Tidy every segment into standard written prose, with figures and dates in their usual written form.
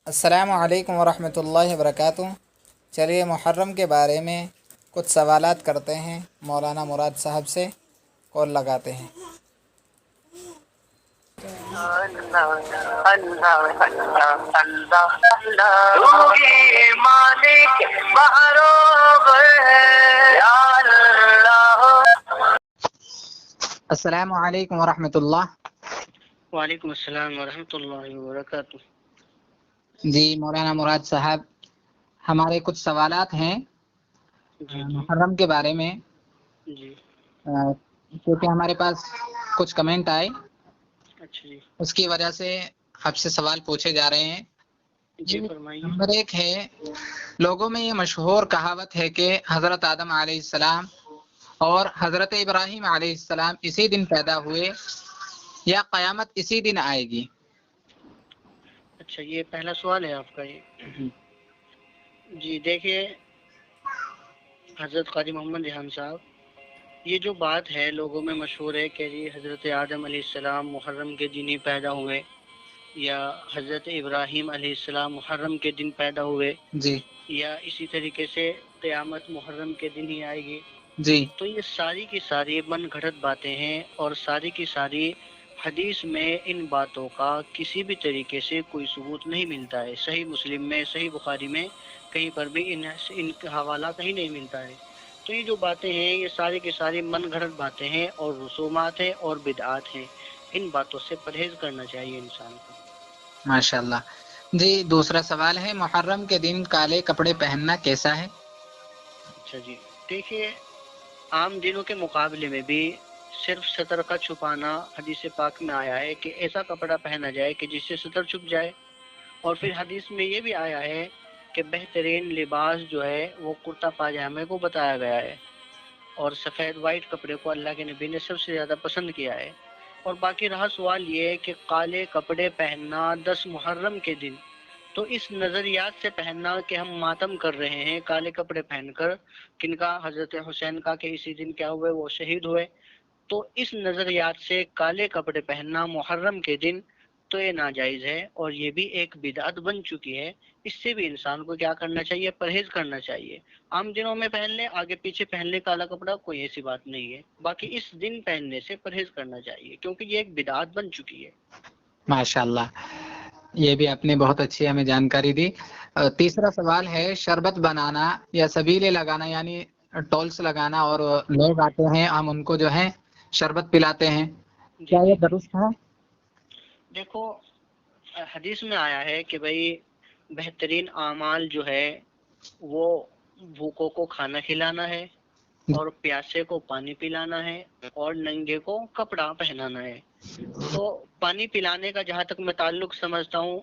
السلام علیکم ورحمۃ اللہ وبرکاتہ۔ چلیے محرم کے بارے میں کچھ سوالات کرتے ہیں، مولانا مراد صاحب سے کال لگاتے ہیں۔ السلام علیکم ورحمۃ اللہ۔ وعلیکم السلام ورحمۃ اللہ وبرکاتہ۔ جی مولانا مراد صاحب، ہمارے کچھ سوالات ہیں جی محرم کے بارے میں، جی کیونکہ ہمارے پاس کچھ کمنٹ آئے، اچھا جی اس کی وجہ سے آپ سے سوال پوچھے جا رہے ہیں۔ جی فرمائیے۔ نمبر 1 ہے، لوگوں میں یہ مشہور کہاوت ہے کہ حضرت آدم علیہ السلام اور حضرت ابراہیم علیہ السلام اسی دن پیدا ہوئے یا قیامت اسی دن آئے گی؟ اچھا، یہ پہلا سوال ہے آپ کا یہ؟ جی دیکھیے حضرت قاری محمد ریحان صاحب، یہ جو بات ہے لوگوں میں مشہور ہے کہ جی حضرت آدم علیہ السلام محرم کے دن ہی پیدا ہوئے یا حضرت ابراہیم علیہ السلام محرم کے دن پیدا ہوئے جی یا اسی طریقے سے قیامت محرم کے دن ہی آئے گی، جی تو یہ ساری کی ساری من گھڑت باتیں ہیں، اور ساری کی ساری حدیث میں ان باتوں کا کسی بھی طریقے سے کوئی ثبوت نہیں ملتا ہے۔ صحیح مسلم میں، صحیح بخاری میں کہیں پر بھی ان کا حوالہ کہیں نہیں ملتا ہے۔ تو یہ جو باتیں ہیں یہ ساری کی ساری من گھڑت باتیں ہیں اور رسومات ہیں اور بدعات ہیں۔ ان باتوں سے پرہیز کرنا چاہیے انسان کو۔ ماشاء اللہ۔ جی دوسرا سوال ہے، محرم کے دن کالے کپڑے پہننا کیسا ہے؟ اچھا جی دیکھیے، عام دنوں کے مقابلے میں بھی صرف سطر کا چھپانا حدیث پاک میں آیا ہے کہ ایسا کپڑا پہنا جائے کہ جس سے سطر چھپ جائے، اور پھر حدیث میں یہ بھی آیا ہے کہ بہترین لباس جو ہے وہ کرتا پاجامے کو بتایا گیا ہے، اور سفید وائٹ کپڑے کو اللہ کے نبی نے سب سے زیادہ پسند کیا ہے۔ اور باقی رہا سوال یہ کہ کالے کپڑے پہننا 10 محرم کے دن، تو اس نظریات سے پہننا کہ ہم ماتم کر رہے ہیں کالے کپڑے پہن کر، کن کا؟ حضرت حسین کا، کہ اسی دن کیا ہوئے؟ وہ شہید ہوئے۔ تو اس نظریات سے کالے کپڑے پہننا محرم کے دن تو یہ ناجائز ہے، اور یہ بھی ایک بدعت بن چکی ہے۔ اس سے بھی انسان کو کیا کرنا چاہیے؟ پرہیز کرنا چاہیے۔ عام دنوں میں پہن لے، آگے پیچھے پہن لے کالا کپڑا، کوئی ایسی بات نہیں ہے، باقی اس دن پہننے سے پرہیز کرنا چاہیے کیونکہ یہ ایک بدعت بن چکی ہے۔ ماشاء اللہ، یہ بھی آپ نے بہت اچھی ہمیں جانکاری دی۔ تیسرا سوال ہے، شربت بنانا یا سبیلے لگانا یعنی ٹولس لگانا، اور لوگ آتے ہیں ہم ان کو جو ہے شربت پلاتے ہیں، کیا یہ درست ہے؟ دیکھو حدیث میں آیا ہے کہ بھئی بہترین اعمال جو ہے وہ بھوکوں کو کھانا کھلانا ہے، اور پیاسے کو پانی پلانا ہے، اور ننگے کو کپڑا پہنانا ہے۔ تو پانی پلانے کا جہاں تک میں تعلق سمجھتا ہوں،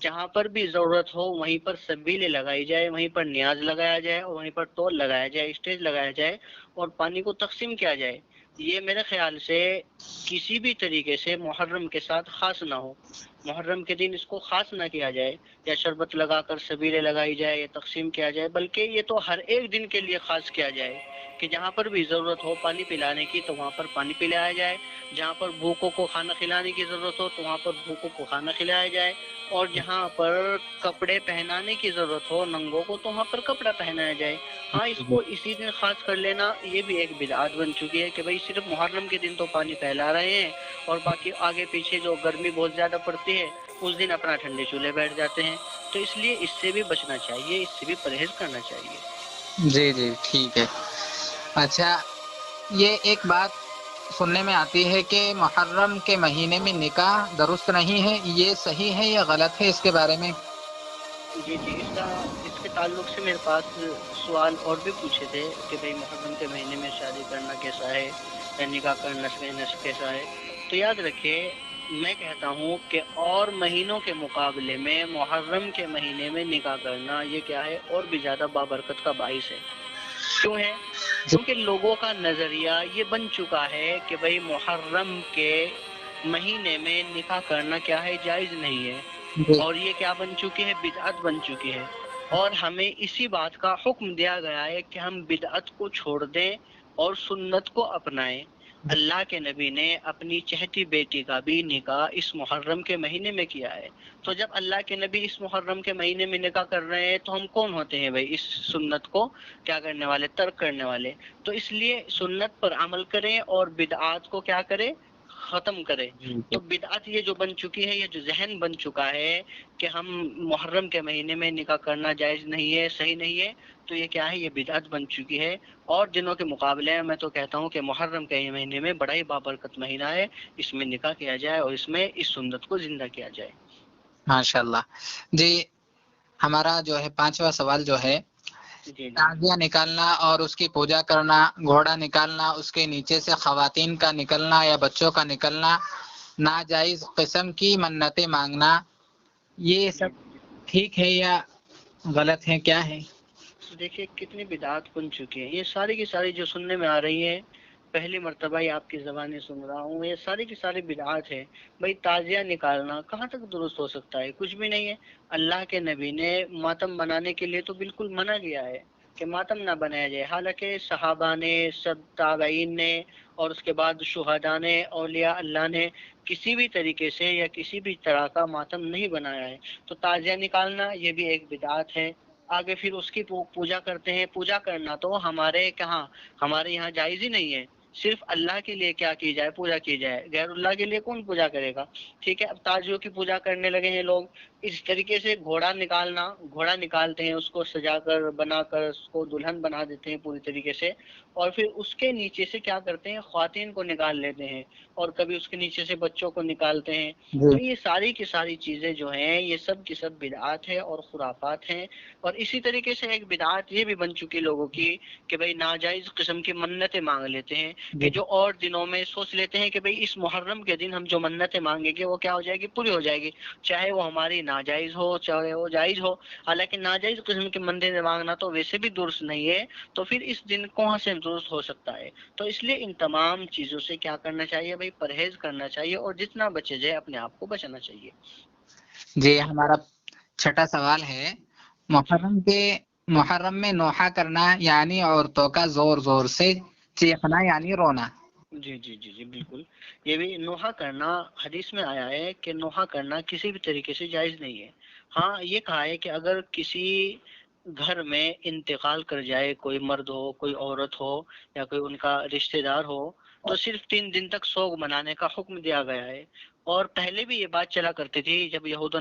جہاں پر بھی ضرورت ہو وہیں پر سبیلے لگائی جائے، وہیں پر نیاز لگایا جائے، اور وہیں پر ٹول لگایا جائے، اسٹیج لگایا جائے، اور پانی کو تقسیم کیا جائے۔ یہ میرے خیال سے کسی بھی طریقے سے محرم کے ساتھ خاص نہ ہو، محرم کے دن اس کو خاص نہ کیا جائے، یا شربت لگا کر سبیلے لگائی جائے یا تقسیم کیا جائے، بلکہ یہ تو ہر ایک دن کے لیے خاص کیا جائے کہ جہاں پر بھی ضرورت ہو پانی پلانے کی تو وہاں پر پانی پلایا جائے، جہاں پر بھوکوں کو کھانا کھلانے کی ضرورت ہو تو وہاں پر بھوکوں کو کھانا کھلایا جائے، اور جہاں پر کپڑے پہنانے کی ضرورت ہو ننگوں کو تو وہاں پر کپڑا پہنایا جائے۔ ہاں، اس کو اسی دن خاص کر لینا یہ بھی ایک بدعت بن چکی ہے کہ بھئی صرف محرم کے دن تو پانی پھیلا رہے ہیں، اور باقی آگے پیچھے جو گرمی بہت زیادہ پڑتی ہے اس دن اپنا ٹھنڈے چولہے بیٹھ جاتے ہیں۔ تو اس لیے اس سے بھی بچنا چاہیے، اس سے بھی پرہیز کرنا چاہیے۔ جی جی ٹھیک ہے۔ اچھا، یہ ایک بات سننے میں آتی ہے کہ محرم کے مہینے میں نکاح درست نہیں ہے، یہ صحیح ہے یا غلط ہے؟ اس کے بارے میں جی اس کے تعلق سے میرے پاس سوال اور بھی پوچھے تھے کہ بھئی محرم کے مہینے میں شادی کرنا کیسا ہے، یا نکاح کرنا کیسا ہے۔ تو یاد رکھیے، میں کہتا ہوں کہ اور مہینوں کے مقابلے میں محرم کے مہینے میں نکاح کرنا یہ کیا ہے؟ اور بھی زیادہ بابرکت کا باعث ہے۔ کیوں ہے؟ کیونکہ لوگوں کا نظریہ یہ بن چکا ہے کہ بھئی محرم کے مہینے میں نکاح کرنا کیا ہے؟ جائز نہیں ہے، اور یہ کیا بن چکی ہے؟ بدعت بن چکی ہے، اور ہمیں اسی بات کا حکم دیا گیا ہے کہ ہم بدعت کو چھوڑ دیں اور سنت کو اپنائیں۔ اللہ کے نبی نے اپنی چہتی بیٹی کا بھی نکاح اس محرم کے مہینے میں کیا ہے. تو جب اللہ کے نبی اس محرم کے مہینے میں نکاح کر رہے ہیں تو ہم کون ہوتے ہیں بھائی اس سنت کو کیا کرنے والے، ترک کرنے والے. تو اس لیے سنت پر عمل کریں اور بدعات کو کیا کریں، ختم کرے. تو بدعت یہ جو بن چکی ہے، یہ جو ذہن بن چکا ہے کہ ہم محرم کے مہینے میں نکاح کرنا جائز نہیں ہے، صحیح نہیں ہے، تو یہ کیا ہے، یہ بدعت بن چکی ہے. اور دنوں کے مقابلے میں تو کہتا ہوں کہ محرم کے مہینے میں بڑا ہی بابرکت مہینہ ہے، اس میں نکاح کیا جائے اور اس میں اس سنت کو زندہ کیا جائے. ماشاء اللہ. جی ہمارا جو ہے 5واں سوال جو ہے، جی تازیہ نکالنا اور اس کی پوجا کرنا، گھوڑا نکالنا، اس کے نیچے سے خواتین کا نکلنا یا بچوں کا نکلنا، ناجائز قسم کی منتیں مانگنا، یہ سب ٹھیک ہے یا غلط ہے، کیا ہے؟ دیکھیے کتنی بدعات بن چکی ہیں، یہ ساری کی ساری جو سننے میں آ رہی ہیں، پہلی مرتبہ ہی آپ کی زبانیں سن رہا ہوں، یہ ساری کی ساری بدعات ہے. بھائی تعزیہ نکالنا کہاں تک درست ہو سکتا ہے، کچھ بھی نہیں ہے. اللہ کے نبی نے ماتم بنانے کے لیے تو بالکل منع کیا ہے کہ ماتم نہ بنایا جائے. حالانکہ صحابہ نے، سب تابعین نے، اور اس کے بعد شہداء نے، اولیاء اللہ نے کسی بھی طریقے سے یا کسی بھی طرح کا ماتم نہیں بنایا ہے. تو تعزیہ نکالنا یہ بھی ایک بدعت ہے. آگے پھر اس کی پوجا کرتے ہیں. پوجا کرنا تو ہمارے یہاں جائز ہی نہیں ہے. صرف اللہ کے لیے کیا کی جائے، پوجا کی جائے. غیر اللہ کے لیے کون پوجا کرے گا؟ ٹھیک ہے. اب تاجیوں کی پوجا کرنے لگے ہیں لوگ. اس طریقے سے گھوڑا نکالتے ہیں، اس کو سجا کر بنا کر اس کو دلہن بنا دیتے ہیں پوری طریقے سے، اور پھر اس کے نیچے سے کیا کرتے ہیں، خواتین کو نکال لیتے ہیں، اور کبھی اس کے نیچے سے بچوں کو نکالتے ہیں. تو یہ ساری کی ساری چیزیں جو ہیں یہ سب کی سب بدعات ہیں اور خرافات ہیں. اور اسی طریقے سے ایک بدعات یہ بھی بن چکی لوگوں کی کہ بھئی ناجائز قسم کی منتیں مانگ لیتے ہیں، کہ جو اور دنوں میں سوچ لیتے ہیں کہ بھئی اس محرم کے دن ہم جو منتیں مانگیں گے وہ کیا ہو جائے گی، پوری ہو جائے گی، چاہے وہ ہماری ناجائز ہو چاہے وہ جائز ہو. حالانکہ ناجائز قسم کی منتیں مانگنا تو ویسے بھی درست نہیں ہے، تو پھر اس دن کہاں سے درست ہو سکتا ہے. تو اس لیے ان تمام چیزوں سے کیا کرنا چاہیے بھئی، پرہیز کرنا چاہیے، اور جتنا بچے جائے اپنے آپ کو بچانا چاہیے. جی ہمارا 6واں سوال ہے، محرم میں نوحہ کرنا یعنی عورتوں کا زور زور سے چیخنا یعنی رونا. جی بالکل. یہ بھی نوحہ کرنا حدیث میں آیا ہے کہ نوحہ کرنا کسی بھی طریقے سے جائز نہیں ہے. ہاں یہ کہا ہے کہ اگر کسی گھر میں انتقال کر جائے، کوئی مرد ہو، کوئی عورت ہو، یا کوئی ان کا رشتہ دار ہو، تو صرف 3 دن تک سوگ منانے کا حکم دیا گیا ہے. اور پہلے بھی یہ بات چلا کرتی تھی جب یہود و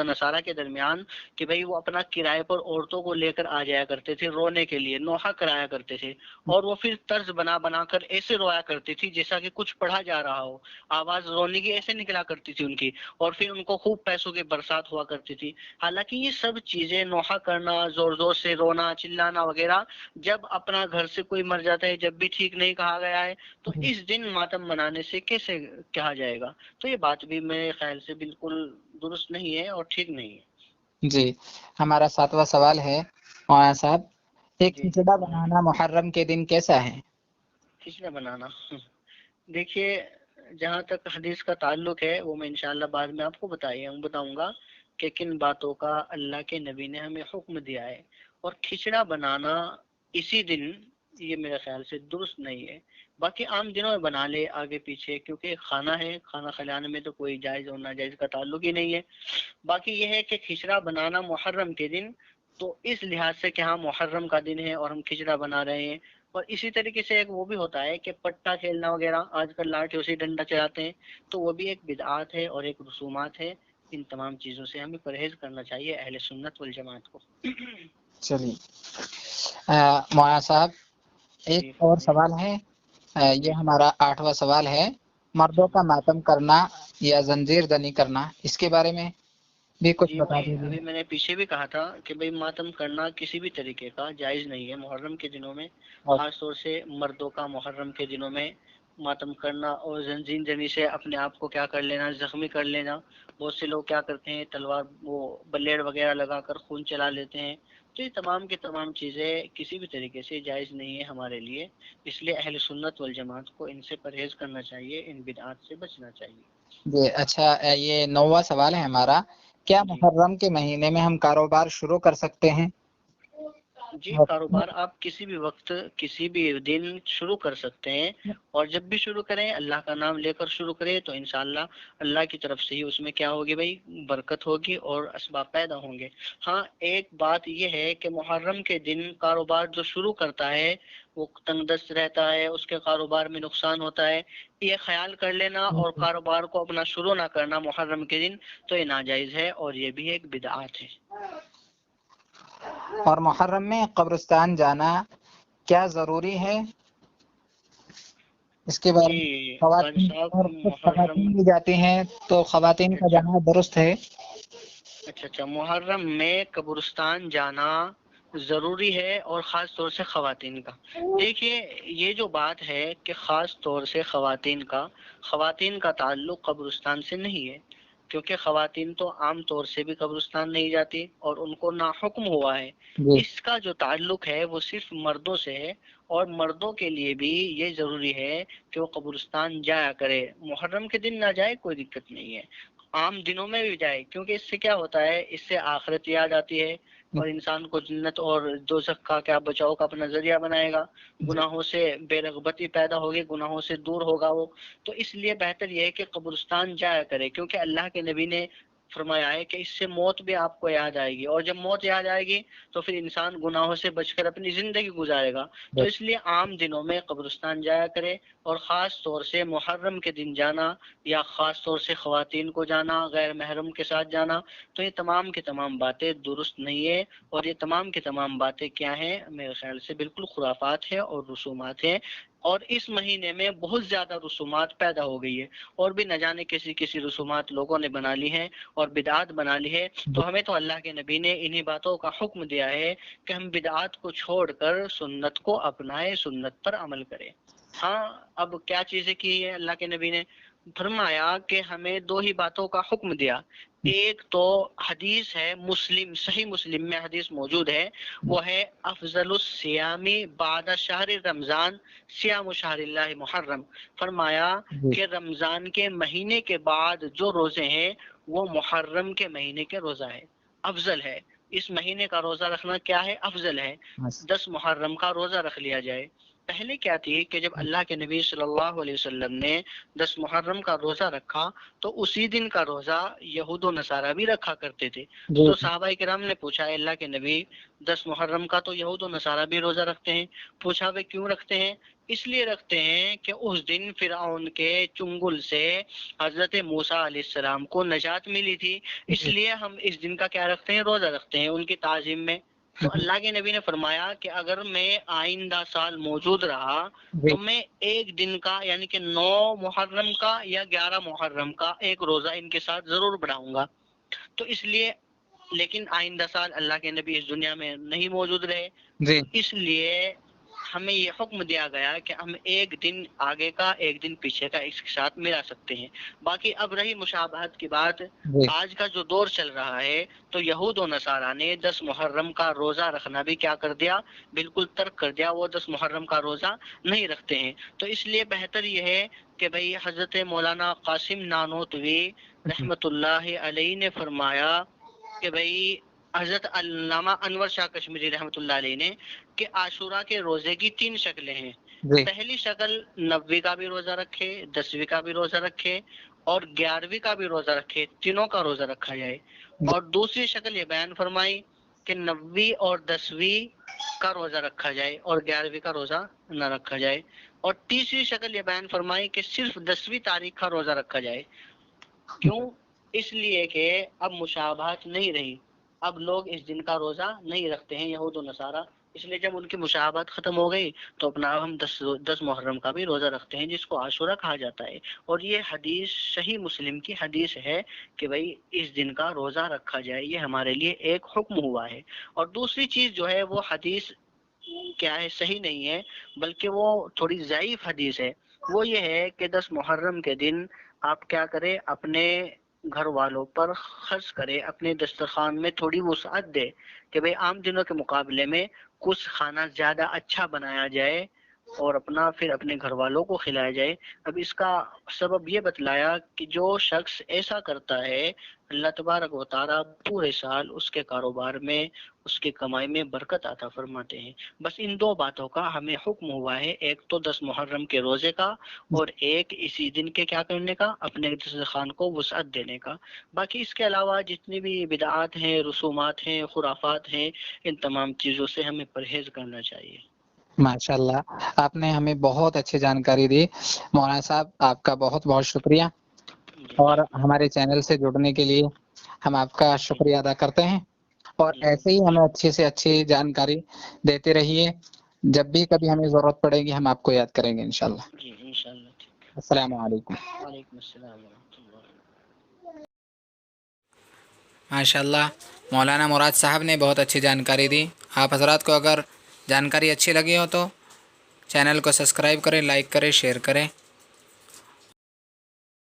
نصارہ کے درمیان، کہ بھئی وہ اپنا کرائے پر عورتوں کو لے کر آ جایا کرتے تھے رونے کے لیے، نوحہ کرایا کرتے تھے، اور وہ پھر طرز بنا کر ایسے رویا کرتی تھی جیسا کہ کچھ پڑھا جا رہا ہو، آواز رونے کی ایسے نکلا کرتی تھی ان کی، اور پھر ان کو خوب پیسوں کی برسات ہوا کرتی تھی. حالانکہ یہ سب چیزیں، نوحہ کرنا، زور زور سے رونا، چلانا وغیرہ، جب اپنا گھر سے کوئی مر جاتا ہے جب بھی ٹھیک نہیں کہا گیا ہے، تو اس دن ماتم منانے سے کیسے کہا جائے گا؟ تو یہ بات بھی میرے خیال سے بالکل درست نہیں ہے اور ٹھیک نہیں ہے. جی ہمارا 7واں سوال ہے مولانا صاحب، ایک جی کھچڑا بنانا محرم کے دن کیسا ہے؟ کھچڑا بنانا دیکھیے جہاں تک حدیث کا تعلق ہے وہ میں انشاءاللہ بعد میں آپ کو بتاؤں گا کہ کن باتوں کا اللہ کے نبی نے ہمیں حکم دیا ہے. اور کھچڑا بنانا اسی دن یہ میرے خیال سے درست نہیں ہے. باقی عام دنوں میں بنا لے آگے پیچھے، کیونکہ کھانا ہے، کھانا کھلانے میں تو کوئی جائز اور ناجائز کا تعلق ہی نہیں ہے. باقی یہ ہے کہ کھچڑا بنانا محرم کے دن، تو اس لحاظ سے کہ ہاں محرم کا دن ہے اور ہم کھچڑا بنا رہے ہیں. اور اسی طریقے سے ایک وہ بھی ہوتا ہے کہ پٹا کھیلنا وغیرہ، آج کل لاٹھیوں سے ڈنڈا چلاتے ہیں، تو وہ بھی ایک بدعات ہے اور ایک رسومات ہے. ان تمام چیزوں سے ہمیں پرہیز کرنا چاہیے اہل سنت والجماعت کو. چلیے مولانا صاحب ایک جی اور فرمائیے. سوال ہے، یہ ہمارا 8واں سوال ہے، مردوں کا ماتم کرنا یا زنجیر زنی کرنا، اس کے بارے میں بھی کچھ جی بتا وہی دیجیے. ابھی میں نے پیچھے بھی کہا تھا کہ بھئی ماتم کرنا کسی بھی طریقے کا جائز نہیں ہے محرم کے دنوں میں، خاص طور سے مردوں کا محرم کے دنوں میں ماتم کرنا اور زنجیر زنی سے اپنے آپ کو کیا کر لینا، زخمی کر لینا. بہت سے لوگ کیا کرتے ہیں تلوار وہ بلیڈ وغیرہ لگا کر خون چلا لیتے ہیں. تو یہ تمام کی تمام چیزیں کسی بھی طریقے سے جائز نہیں ہے ہمارے لیے. اس لیے اہل سنت والجماعت کو ان سے پرہیز کرنا چاہیے، ان بدعات سے بچنا چاہیے. جی اچھا، یہ 9واں سوال ہے ہمارا، کیا جی محرم کے مہینے میں ہم کاروبار شروع کر سکتے ہیں؟ جی کاروبار آپ کسی بھی وقت کسی بھی دن شروع کر سکتے ہیں، اور جب بھی شروع کریں اللہ کا نام لے کر شروع کریں تو انشاءاللہ اللہ کی طرف سے ہی اس میں کیا ہوگی بھائی، برکت ہوگی اور اسباب پیدا ہوں گے۔ ہاں ایک بات یہ ہے کہ محرم کے دن کاروبار جو شروع کرتا ہے وہ تنگ دست رہتا ہے، اس کے کاروبار میں نقصان ہوتا ہے، یہ خیال کر لینا اور کاروبار کو اپنا شروع نہ کرنا محرم کے دن تو یہ ناجائز ہے اور یہ بھی ایک بدعات ہے۔ اور محرم میں قبرستان جانا کیا ضروری ہے؟ اس کے بارے میں جی قاضی خواتین صاحب، اور کچھ محرم، خواتین بھی جاتی ہیں، تو خواتین کا اچھا جانا درست ہے؟ اچھا محرم میں قبرستان جانا ضروری ہے، اور خاص طور سے خواتین کا۔ دیکھیے یہ جو بات ہے کہ خاص طور سے خواتین کا تعلق قبرستان سے نہیں ہے، کیونکہ خواتین تو عام طور سے بھی قبرستان نہیں جاتی اور ان کو ناحکم ہوا ہے۔ جی اس کا جو تعلق ہے وہ صرف مردوں سے ہے، اور مردوں کے لیے بھی یہ ضروری ہے کہ وہ قبرستان جایا کرے۔ محرم کے دن نہ جائے کوئی دقت نہیں ہے، عام دنوں میں بھی جائے، کیونکہ اس سے کیا ہوتا ہے، اس سے آخرت یاد آتی ہے اور انسان کو جنت اور دوزخ کا کیا بچاؤ کا اپنا ذریعہ بنائے گا، گناہوں سے بے رغبتی پیدا ہوگی، گناہوں سے دور ہوگا وہ۔ تو اس لیے بہتر یہ ہے کہ قبرستان جایا کرے، کیونکہ اللہ کے نبی نے فرمایا ہے کہ اس سے موت بھی آپ کو یاد آئے گی، اور جب موت یاد آئے گی تو پھر انسان گناہوں سے بچ کر اپنی زندگی گزارے گا۔ تو اس لیے عام دنوں میں قبرستان جایا کرے، اور خاص طور سے محرم کے دن جانا یا خاص طور سے خواتین کو جانا، غیر محرم کے ساتھ جانا، تو یہ تمام کی تمام باتیں درست نہیں ہے، اور یہ تمام کی تمام باتیں کیا ہیں، میرے خیال سے بالکل خرافات ہیں اور رسومات ہیں، اور اس مہینے میں بہت زیادہ رسومات پیدا ہو گئی ہے، اور بھی نہ جانے کسی رسومات لوگوں نے بنا لی ہیں اور بدعات بنا لی ہے۔ تو ہمیں تو اللہ کے نبی نے انہی باتوں کا حکم دیا ہے کہ ہم بدعات کو چھوڑ کر سنت کو اپنائیں، سنت پر عمل کریں۔ ہاں اب کیا چیزیں کی ہے اللہ کے نبی نے؟ فرمایا کہ ہمیں دو ہی باتوں کا حکم دیا۔ ایک تو حدیث ہے، مسلم، صحیح مسلم میں حدیث موجود ہے، وہ ہے افضل الصیام بعد شہر رمضان صیام شہر اللہ محرم۔ فرمایا کہ رمضان کے مہینے کے بعد جو روزے ہیں وہ محرم کے مہینے کے روزہ ہے، افضل ہے۔ اس مہینے کا روزہ رکھنا کیا ہے؟ افضل ہے۔ 10 محرم کا روزہ رکھ لیا جائے۔ پہلے کیا تھی کہ جب اللہ کے نبی صلی اللہ علیہ وسلم نے 10 محرم کا روزہ رکھا تو اسی دن کا روزہ یہود و نصارہ بھی رکھا کرتے تھے۔ تو صحابہ کرام نے پوچھا، اللہ کے نبی 10 محرم کا تو یہود و نصارہ بھی روزہ رکھتے ہیں، پوچھا وہ کیوں رکھتے ہیں؟ اس لیے رکھتے ہیں کہ اس دن فرعون کے چنگل سے حضرت موسیٰ علیہ السلام کو نجات ملی تھی، اس لیے ہم اس دن کا کیا رکھتے ہیں؟ روزہ رکھتے ہیں ان کی تعظیم میں۔ تو اللہ کے نبی نے فرمایا کہ اگر میں آئندہ سال موجود رہا تو میں ایک دن کا یعنی کہ 9 محرم کا یا 11 محرم کا ایک روزہ ان کے ساتھ ضرور بڑھاؤں گا۔ تو اس لیے، لیکن آئندہ سال اللہ کے نبی اس دنیا میں نہیں موجود رہے، اس لیے ہمیں یہ حکم دیا گیا کہ ہم ایک دن آگے کا ایک دن پیچھے کا اس کے ساتھ ملا سکتے ہیں۔ باقی اب رہی مشابہت کی بات، آج کا جو دور چل رہا ہے تو یہود و نصارہ نے 10 محرم کا روزہ رکھنا بھی کیا کر دیا؟ بالکل ترک کر دیا، وہ 10 محرم کا روزہ نہیں رکھتے ہیں۔ تو اس لیے بہتر یہ ہے کہ بھئی حضرت مولانا قاسم نانوتوی رحمت اللہ علیہ نے فرمایا کہ بھئی حضرت علامہ انور شاہ کشمیری رحمت اللہ علیہ نے کہ عاشورہ کے روزے کی 3 شکلیں ہیں۔ پہلی شکل 90 کا بھی روزہ رکھے، 10ویں کا بھی روزہ رکھے اور 11ویں کا بھی روزہ رکھے، تینوں کا روزہ رکھا جائے۔ اور دوسری شکل یہ بیان فرمائی کہ 90 اور 10ویں کا روزہ رکھا جائے اور 11ویں کا روزہ نہ رکھا جائے۔ اور تیسری شکل یہ بیان فرمائی کہ صرف 10ویں تاریخ کا روزہ رکھا جائے۔ کیوں؟ اس لیے کہ اب مشابہت نہیں رہی، اب لوگ اس دن کا روزہ نہیں رکھتے ہیں یہود و نصارہ، اس لیے جب ان کی مشابہت ختم ہو گئی تو اپنا ہم 10 محرم کا بھی روزہ رکھتے ہیں جس کو عاشورہ کہا جاتا ہے۔ اور یہ حدیث صحیح مسلم کی حدیث ہے کہ بھئی اس دن کا روزہ رکھا جائے، یہ ہمارے لیے ایک حکم ہوا ہے۔ اور دوسری چیز جو ہے وہ حدیث کیا ہے، صحیح نہیں ہے بلکہ وہ تھوڑی ضعیف حدیث ہے۔ وہ یہ ہے کہ 10 محرم کے دن آپ کیا کریں، اپنے گھر والوں پر خرچ کرے، اپنے دسترخوان میں تھوڑی وسعت دے کہ بھئی عام دنوں کے مقابلے میں کچھ کھانا زیادہ اچھا بنایا جائے اور پھر اپنے گھر والوں کو کھلایا جائے۔ اب اس کا سبب یہ بتلایا کہ جو شخص ایسا کرتا ہے اللہ تبارک و تعالیٰ پورے سال اس کے کاروبار میں، اس کی کمائی میں برکت عطا فرماتے ہیں۔ بس ان دو باتوں کا ہمیں حکم ہوا ہے، ایک تو 10 محرم کے روزے کا، اور ایک اسی دن کے کیا کرنے کا، اپنے دسترخوان کو وسعت دینے کا۔ باقی اس کے علاوہ جتنی بھی بدعات ہیں، رسومات ہیں، خرافات ہیں، ان تمام چیزوں سے ہمیں پرہیز کرنا چاہیے۔ ماشاء اللہ، آپ نے ہمیں بہت اچھی جانکاری دی مولانا صاحب، آپ کا بہت بہت شکریہ، اور ہمارے چینل سے جڑنے کے لیے ہم آپ کا شکریہ ادا کرتے ہیں، اور ایسے ہی ہمیں اچھی سے اچھی جانکاری دیتے رہیے، جب بھی کبھی ہمیں ضرورت پڑے گی ہم آپ کو یاد کریں گے انشاءاللہ۔ جی انشاءاللہ، ٹھیک۔ السلام علیکم۔ وعلیکم السلام ورحمۃ اللہ۔ ماشاءاللہ، مولانا مراد صاحب نے بہت اچھی جانکاری دی۔ آپ حضرات کو اگر جانکاری اچھی لگی ہو تو چینل کو سبسکرائب کریں، لائک کریں، شیئر کریں۔